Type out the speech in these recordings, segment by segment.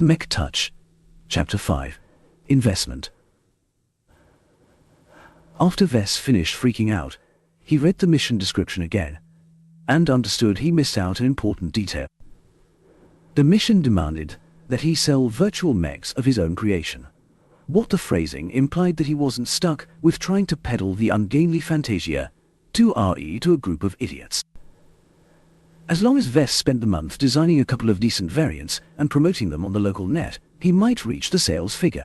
Mech Touch. Chapter 5. Investment. After Vess finished freaking out, he read the mission description again, and understood he missed out an important detail. The mission demanded that he sell virtual mechs of his own creation. What the phrasing implied that he wasn't stuck with trying to peddle the ungainly fantasia to a group of idiots. As long as Vess spent the month designing a couple of decent variants and promoting them on the local net, he might reach the sales figure.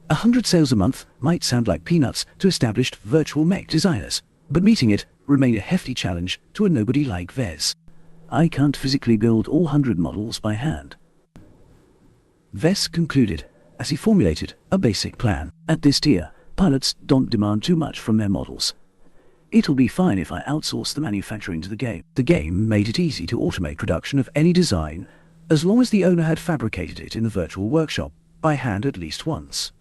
100 sales a month might sound like peanuts to established virtual mech designers, but meeting it remained a hefty challenge to a nobody like Vess. I can't physically build all 100 models by hand, Vess concluded as he formulated a basic plan. At this tier, pilots don't demand too much from their models. It'll be fine if I outsource the manufacturing to the game. The game made it easy to automate production of any design, as long as the owner had fabricated it in the virtual workshop by hand at least once.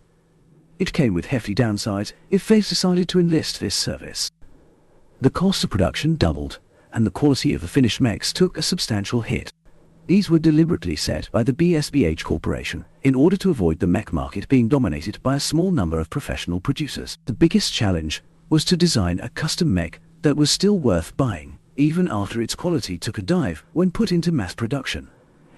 It came with hefty downsides if Vess decided to enlist this service. The cost of production doubled, and the quality of the finished mechs took a substantial hit. These were deliberately set by the BSBH Corporation in order to avoid the mech market being dominated by a small number of professional producers. The biggest challenge was to design a custom mech that was still worth buying, even after its quality took a dive when put into mass production.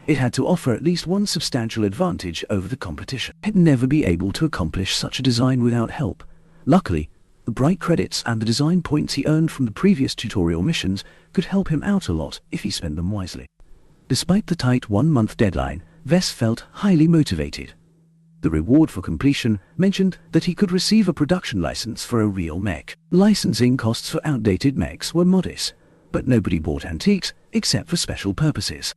It had to offer at least one substantial advantage over the competition. He'd never be able to accomplish such a design without help. Luckily, the bright credits and the design points he earned from the previous tutorial missions could help him out a lot if he spent them wisely. Despite the tight 1-month deadline, Vess felt highly motivated. The reward for completion mentioned that he could receive a production license for a real mech. Licensing costs for outdated mechs were modest, but nobody bought antiques except for special purposes.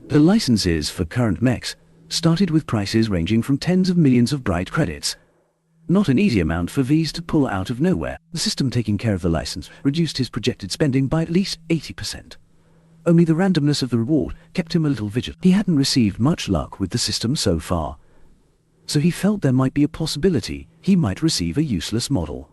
The licenses for current mechs started with prices ranging from tens of millions of bright credits. Not an easy amount for V's to pull out of nowhere. The system taking care of the license reduced his projected spending by at least 80%. Only the randomness of the reward kept him a little vigilant. He hadn't received much luck with the system so far, so he felt there might be a possibility he might receive a useless model.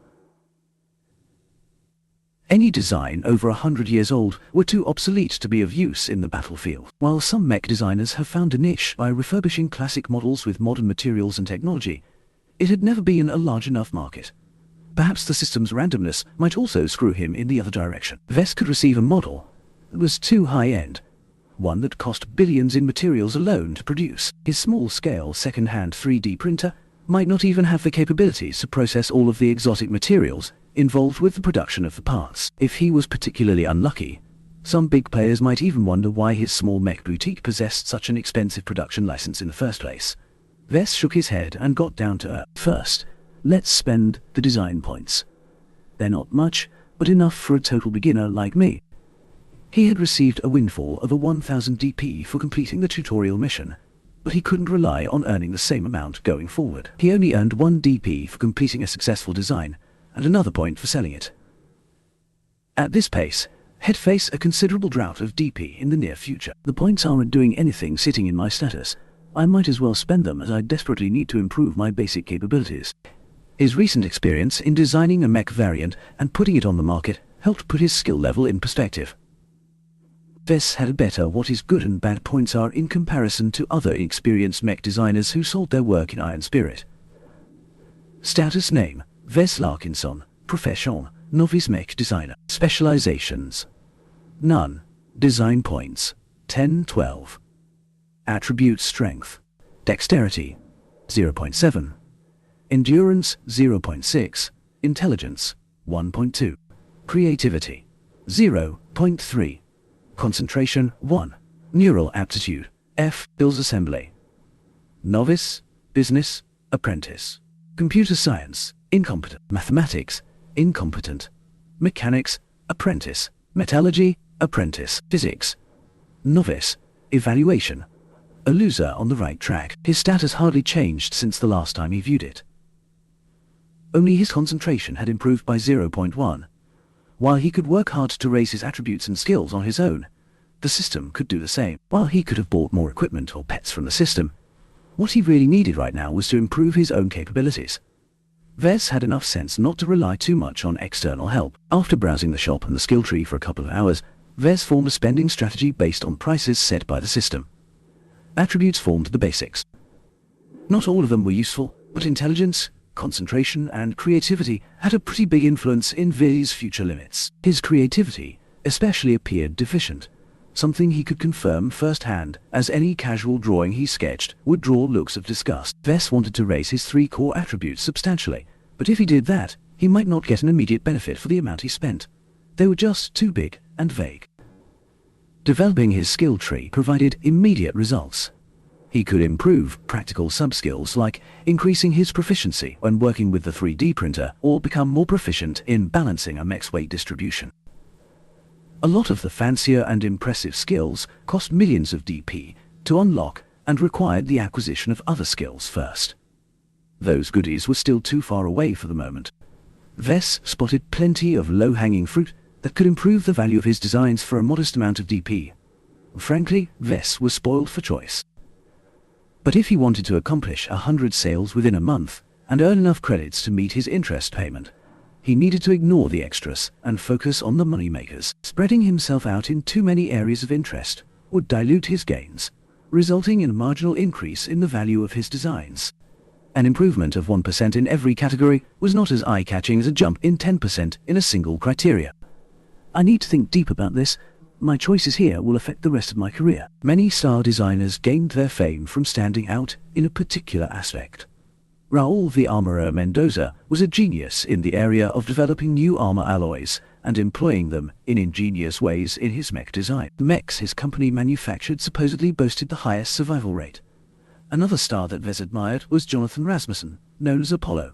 Any design over 100 years old were too obsolete to be of use in the battlefield. While some mech designers have found a niche by refurbishing classic models with modern materials and technology, it had never been a large enough market. Perhaps the system's randomness might also screw him in the other direction. Vess could receive a model that was too high-end, one that cost billions in materials alone to produce. His small-scale second-hand 3D printer might not even have the capabilities to process all of the exotic materials involved with the production of the parts. If he was particularly unlucky, some big players might even wonder why his small mech boutique possessed such an expensive production license in the first place. Vess shook his head and got down to earth. First, let's spend the design points. They're not much, but enough for a total beginner like me. He had received a windfall of a 1000 DP for completing the tutorial mission, but he couldn't rely on earning the same amount going forward. He only earned 1 DP for completing a successful design, and another point for selling it. At this pace, he'd face a considerable drought of DP in the near future. The points aren't doing anything sitting in my status. I might as well spend them as I desperately need to improve my basic capabilities. His recent experience in designing a mech variant and putting it on the market helped put his skill level in perspective. Vess had better what his good and bad points are in comparison to other experienced mech designers who sold their work in Iron Spirit. Status name: Vess Larkinson. Profession: Novice Mech Designer. Specializations: None. Design points: 10-12. Attribute: Strength. Dexterity: 0.7. Endurance: 0.6. Intelligence: 1.2. Creativity: 0.3. Concentration: 1. Neural aptitude: F. Bills assembly. Novice, business, apprentice. Computer science: incompetent. Mathematics: incompetent. Mechanics: apprentice. Metallurgy: apprentice. Physics: novice. Evaluation: a loser on the right track. His status hardly changed since the last time he viewed it. Only his concentration had improved by 0.1. While he could work hard to raise his attributes and skills on his own, the system could do the same. While he could have bought more equipment or pets from the system, what he really needed right now was to improve his own capabilities. Vess had enough sense not to rely too much on external help. After browsing the shop and the skill tree for a couple of hours, Vess formed a spending strategy based on prices set by the system. attributes formed the basics. Not all of them were useful, but intelligence, concentration, and creativity had a pretty big influence in V's future limits. His creativity especially appeared deficient, something he could confirm firsthand, as any casual drawing he sketched would draw looks of disgust. Vess wanted to raise his 3 core attributes substantially, but if he did that, he might not get an immediate benefit for the amount he spent. They were just too big and vague. Developing his skill tree provided immediate results. He could improve practical sub-skills like increasing his proficiency when working with the 3D printer or become more proficient in balancing a mech's weight distribution. A lot of the fancier and impressive skills cost millions of DP to unlock and required the acquisition of other skills first. Those goodies were still too far away for the moment. Vess spotted plenty of low-hanging fruit that could improve the value of his designs for a modest amount of DP. Frankly, Vess was spoiled for choice. But if he wanted to accomplish 100 sales within a month and earn enough credits to meet his interest payment, he needed to ignore the extras and focus on the moneymakers. Spreading himself out in too many areas of interest would dilute his gains, resulting in a marginal increase in the value of his designs. An improvement of 1% in every category was not as eye-catching as a jump in 10% in a single criteria. I need to think deep about this. My choices here will affect the rest of my career. Many star designers gained their fame from standing out in a particular aspect. Raul the Armorer Mendoza was a genius in the area of developing new armor alloys and employing them in ingenious ways in his mech design. The mechs his company manufactured supposedly boasted the highest survival rate. Another star that Vez admired was Jonathan Rasmussen, known as Apollo.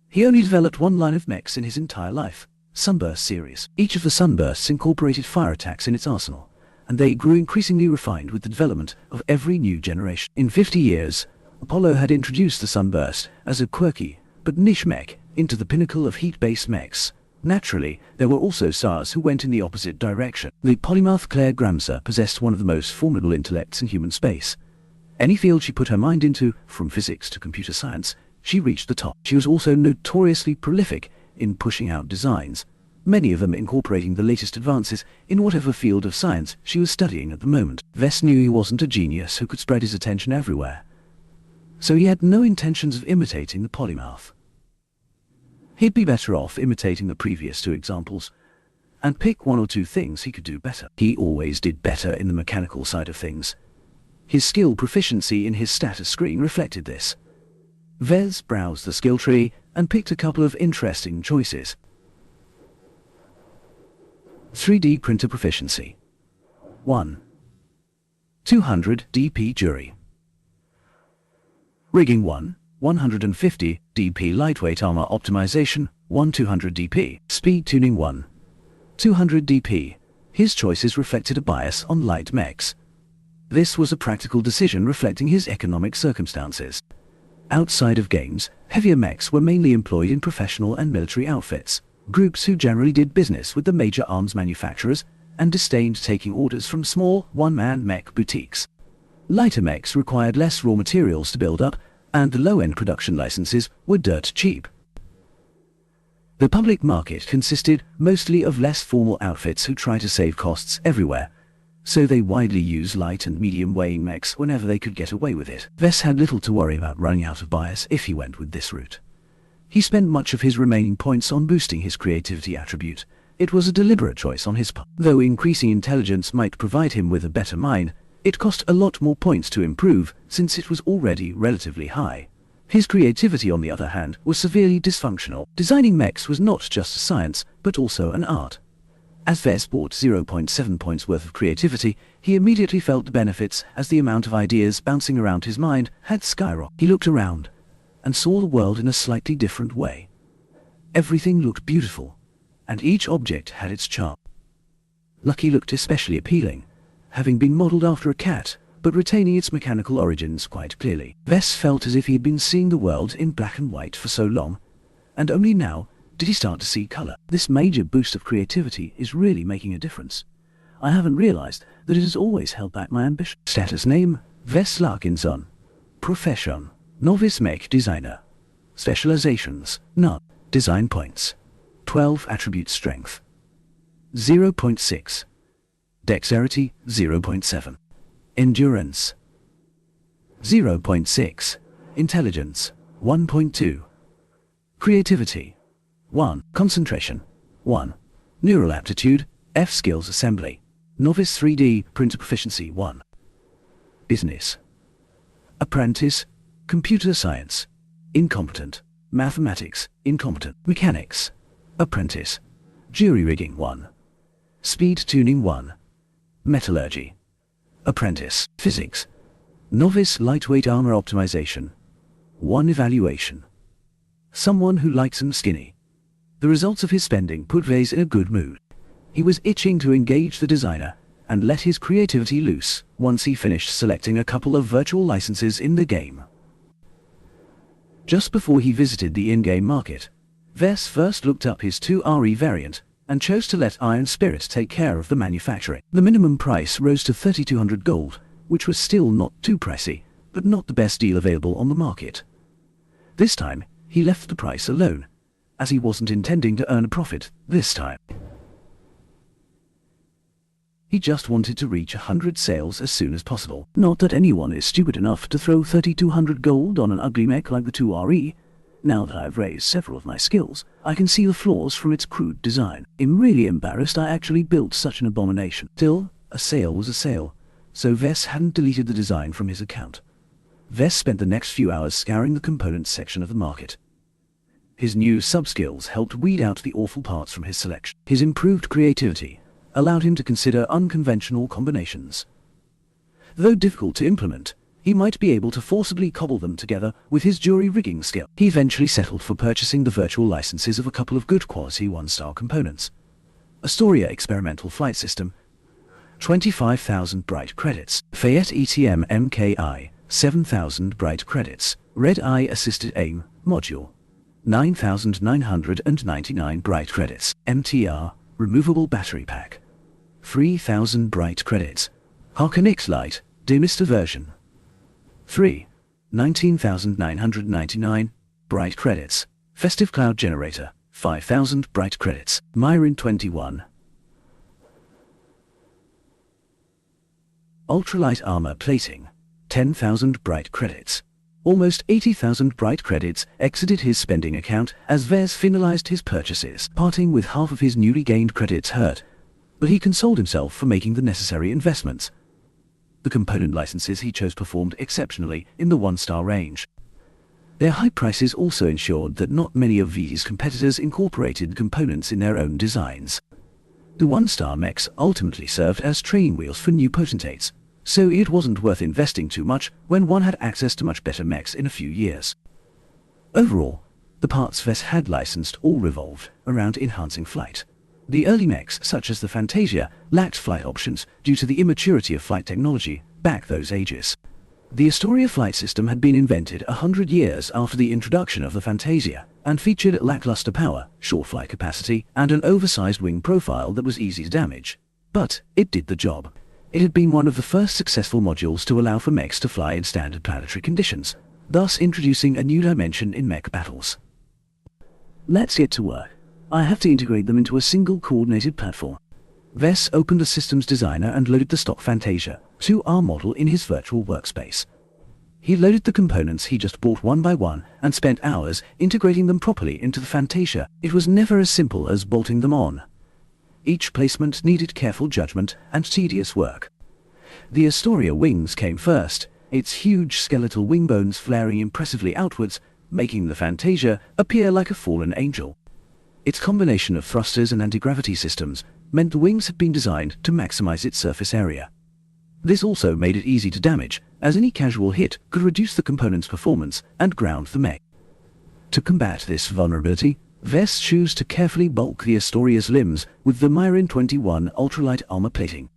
He only developed one line of mechs in his entire life, Sunburst series. Each of the Sunbursts incorporated fire attacks in its arsenal, and they grew increasingly refined with the development of every new generation. In 50 years, Apollo had introduced the Sunburst as a quirky but niche mech into the pinnacle of heat-based mechs. Naturally, there were also stars who went in the opposite direction. The polymath Claire Gramser possessed one of the most formidable intellects in human space. Any field she put her mind into, from physics to computer science, she reached the top. She was also notoriously prolific in pushing out designs, many of them incorporating the latest advances in whatever field of science she was studying at the moment. Vess knew he wasn't a genius who could spread his attention everywhere, so he had no intentions of imitating the polymath. He'd be better off imitating the previous 2 examples, and pick 1 or 2 things he could do better. He always did better in the mechanical side of things. His skill proficiency in his status screen reflected this. Vez browsed the skill tree and picked a couple of interesting choices. 3D printer proficiency. 1. 200 DP jury. Rigging 1. 150 DP lightweight armor optimization, 200 DP. Speed tuning 1. 200 DP. His choices reflected a bias on light mechs. This was a practical decision reflecting his economic circumstances. Outside of games, heavier mechs were mainly employed in professional and military outfits, groups who generally did business with the major arms manufacturers and disdained taking orders from small, one-man mech boutiques. Lighter mechs required less raw materials to build up, and the low-end production licenses were dirt cheap. The public market consisted mostly of less formal outfits who try to save costs everywhere, so they widely use light and medium weighing mechs whenever they could get away with it. Vess had little to worry about running out of bias if he went with this route. He spent much of his remaining points on boosting his creativity attribute. It was a deliberate choice on his part. Though increasing intelligence might provide him with a better mind, it cost a lot more points to improve since it was already relatively high. His creativity, on the other hand, was severely dysfunctional. Designing mechs was not just a science, but also an art. As Vess bought 0.7 points worth of creativity, he immediately felt the benefits as the amount of ideas bouncing around his mind had skyrocketed. He looked around and saw the world in a slightly different way. Everything looked beautiful, and each object had its charm. Lucky looked especially appealing, having been modelled after a cat, but retaining its mechanical origins quite clearly. Vess felt as if he had been seeing the world in black and white for so long, and only now did he start to see colour. This major boost of creativity is really making a difference. I haven't realised that it has always held back my ambition. Status name, Vess Larkinson. Profession, Novice Mech Designer. Specializations, none. Design points, 12. Attribute strength, 0.6. Dexterity, 0.7. Endurance, 0.6. Intelligence, 1.2. Creativity, 1. Concentration, 1. Neural aptitude, F. Skills assembly. Novice 3D printer proficiency 1. Business. Apprentice, computer science, incompetent. Mathematics, incompetent. Mechanics, apprentice. Jury rigging 1. Speed tuning 1. Metallurgy, apprentice. Physics, novice lightweight armor optimization, 1 evaluation. Someone who likes him skinny. The results of his spending put Vez in a good mood. He was itching to engage the designer and let his creativity loose once he finished selecting a couple of virtual licenses in the game. Just before he visited the in-game market, Vez first looked up his 2RE variant and chose to let Iron Spirit take care of the manufacturing. The minimum price rose to 3,200 gold, which was still not too pricey, but not the best deal available on the market. This time, he left the price alone, as he wasn't intending to earn a profit this time. He just wanted to reach 100 sales as soon as possible. Not that anyone is stupid enough to throw 3,200 gold on an ugly mech like the 2RE. Now that I've raised several of my skills, I can see the flaws from its crude design. I'm really embarrassed I actually built such an abomination. Still, a sale was a sale, so Vez hadn't deleted the design from his account. Vez spent the next few hours scouring the components section of the market. His new sub-skills helped weed out the awful parts from his selection. His improved creativity allowed him to consider unconventional combinations. Though difficult to implement, he might be able to forcibly cobble them together with his jury rigging skill. He eventually settled for purchasing the virtual licenses of a couple of good quality 1-star components. Astoria Experimental Flight System, 25,000 bright credits. Fayette ETM MKI, 7,000 bright credits. Red Eye Assisted Aim Module, 9,999 bright credits. MTR Removable Battery Pack, 3,000 bright credits. Harkonix Light Demister version, 19,999 bright credits. Festive Cloud Generator, 5,000 bright credits. Myrin 21. Ultralight Armor Plating, 10,000 bright credits. Almost 80,000 bright credits exited his spending account as Vez finalized his purchases. Parting with half of his newly gained credits hurt, but he consoled himself for making the necessary investments. The component licenses he chose performed exceptionally in the 1-star range. Their high prices also ensured that not many of V's competitors incorporated components in their own designs. The 1-star mechs ultimately served as training wheels for new potentates, so it wasn't worth investing too much when one had access to much better mechs in a few years. Overall, the parts Vez had licensed all revolved around enhancing flight. The early mechs, such as the Fantasia, lacked flight options due to the immaturity of flight technology back those ages. The Astoria flight system had been invented 100 years after the introduction of the Fantasia, and featured lackluster power, short flight capacity, and an oversized wing profile that was easy to damage. But it did the job. It had been one of the first successful modules to allow for mechs to fly in standard planetary conditions, thus introducing a new dimension in mech battles. Let's get to work. I have to integrate them into a single coordinated platform. Vez opened the systems designer and loaded the stock Fantasia 2R model in his virtual workspace. He loaded the components he just bought one by one and spent hours integrating them properly into the Fantasia. It was never as simple as bolting them on. Each placement needed careful judgment and tedious work. The Astoria wings came first, its huge skeletal wing bones flaring impressively outwards, making the Fantasia appear like a fallen angel. Its combination of thrusters and anti-gravity systems meant the wings had been designed to maximize its surface area. This also made it easy to damage, as any casual hit could reduce the component's performance and ground the mech. To combat this vulnerability, Vez chose to carefully bulk the Astoria's limbs with the Myrin 21 ultralight armor plating.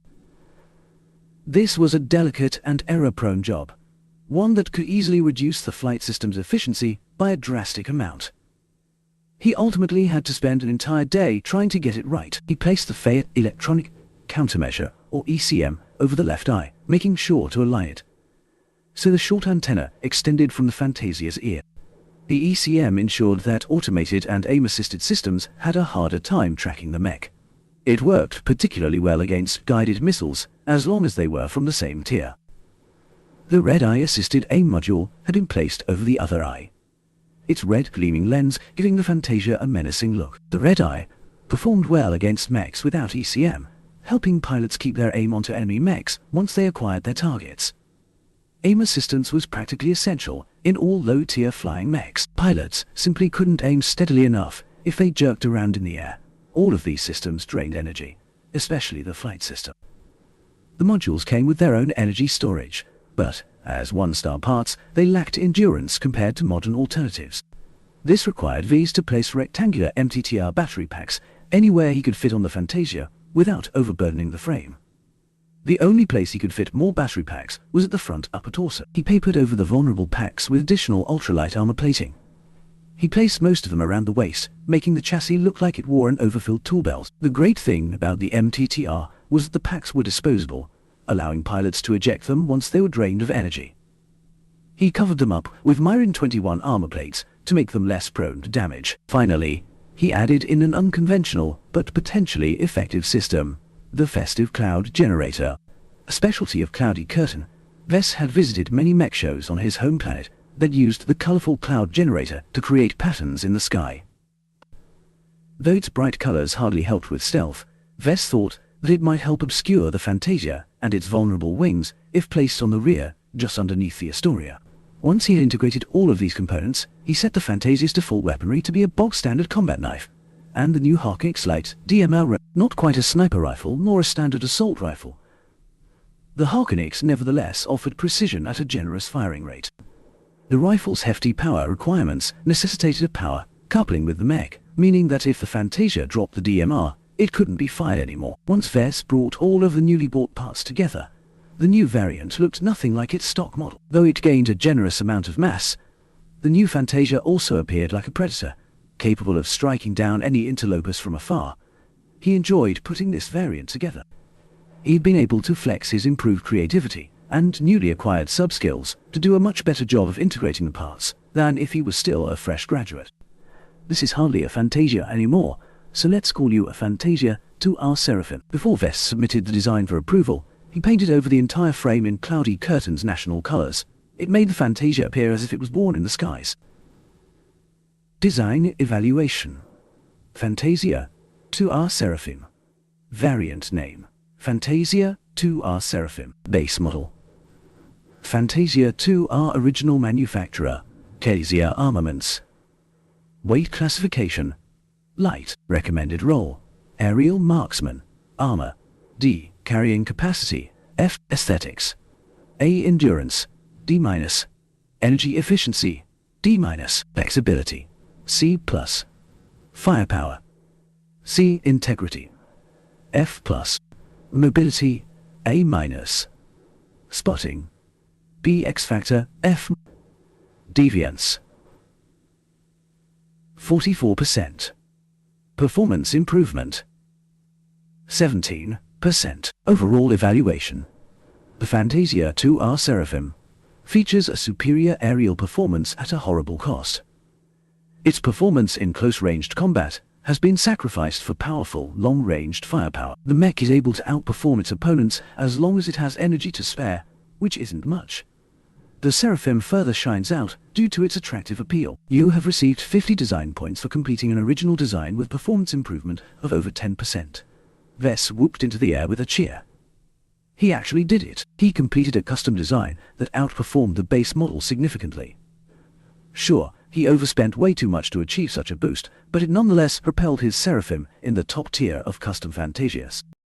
This was a delicate and error-prone job, one that could easily reduce the flight system's efficiency by a drastic amount. He ultimately had to spend an entire day trying to get it right. He placed the Fayette Electronic Countermeasure, or ECM, over the left eye, making sure to align it, so the short antenna extended from the Fantasia's ear. The ECM ensured that automated and aim-assisted systems had a harder time tracking the mech. It worked particularly well against guided missiles, as long as they were from the same tier. The red eye-assisted aim module had been placed over the other eye, its red gleaming lens giving the Fantasia a menacing look. The red eye performed well against mechs without ECM, helping pilots keep their aim onto enemy mechs once they acquired their targets. Aim assistance was practically essential in all low-tier flying mechs. Pilots simply couldn't aim steadily enough if they jerked around in the air. All of these systems drained energy, especially the flight system. The modules came with their own energy storage, but, as one-star parts, they lacked endurance compared to modern alternatives. This required V's to place rectangular MTTR battery packs anywhere he could fit on the Fantasia without overburdening the frame. The only place he could fit more battery packs was at the front upper torso. He papered over the vulnerable packs with additional ultralight armor plating. He placed most of them around the waist, making the chassis look like it wore an overfilled tool belt. The great thing about the MTTR was that the packs were disposable, allowing pilots to eject them once they were drained of energy. He covered them up with Myrin 21 armor plates to make them less prone to damage. Finally, he added in an unconventional but potentially effective system, the Festive Cloud Generator. A specialty of Cloudy Curtain, Vess had visited many mech shows on his home planet that used the colorful cloud generator to create patterns in the sky. Though its bright colors hardly helped with stealth, Vess thought that it might help obscure the Fantasia and its vulnerable wings if placed on the rear, just underneath the Astoria. Once he had integrated all of these components, he set the Fantasia's default weaponry to be a bog-standard combat knife, and the new Harkenix Light DML not quite a sniper rifle nor a standard assault rifle. The Harkenix nevertheless offered precision at a generous firing rate. The rifle's hefty power requirements necessitated a power coupling with the mech, meaning that if the Fantasia dropped the DMR, it couldn't be fired anymore. Once Vess brought all of the newly bought parts together, the new variant looked nothing like its stock model. Though it gained a generous amount of mass, the new Fantasia also appeared like a predator, capable of striking down any interlopers from afar. He enjoyed putting this variant together. He'd been able to flex his improved creativity and newly acquired sub-skills to do a much better job of integrating the parts than if he was still a fresh graduate. This is hardly a Fantasia anymore, so let's call you a Fantasia 2R Seraphim. Before Vess submitted the design for approval, he painted over the entire frame in Cloudy Curtain's national colors. It made the Fantasia appear as if it was born in the skies. Design Evaluation. Fantasia 2R Seraphim. Variant name: Fantasia 2R Seraphim. Base model: Fantasia 2R. Original manufacturer: Kasia Armaments. Weight classification: Light. Recommended role: Aerial Marksman. Armor: D. Carrying capacity: F. Aesthetics: A. Endurance: D-. Energy efficiency: D-. Flexibility: C+. Firepower: C. Integrity: F+. Mobility: A-. Spotting: B. X factor: F. Deviance: 44%. Performance improvement: 17%. Overall evaluation: the Fantasia 2R Seraphim features a superior aerial performance at a horrible cost. Its performance in close-ranged combat has been sacrificed for powerful, long-ranged firepower. The mech is able to outperform its opponents as long as it has energy to spare, which isn't much. The Seraphim further shines out due to its attractive appeal. You have received 50 design points for completing an original design with performance improvement of over 10%. Vess whooped into the air with a cheer. He actually did it. He completed a custom design that outperformed the base model significantly. Sure, he overspent way too much to achieve such a boost, but it nonetheless propelled his Seraphim in the top tier of custom Fantasias.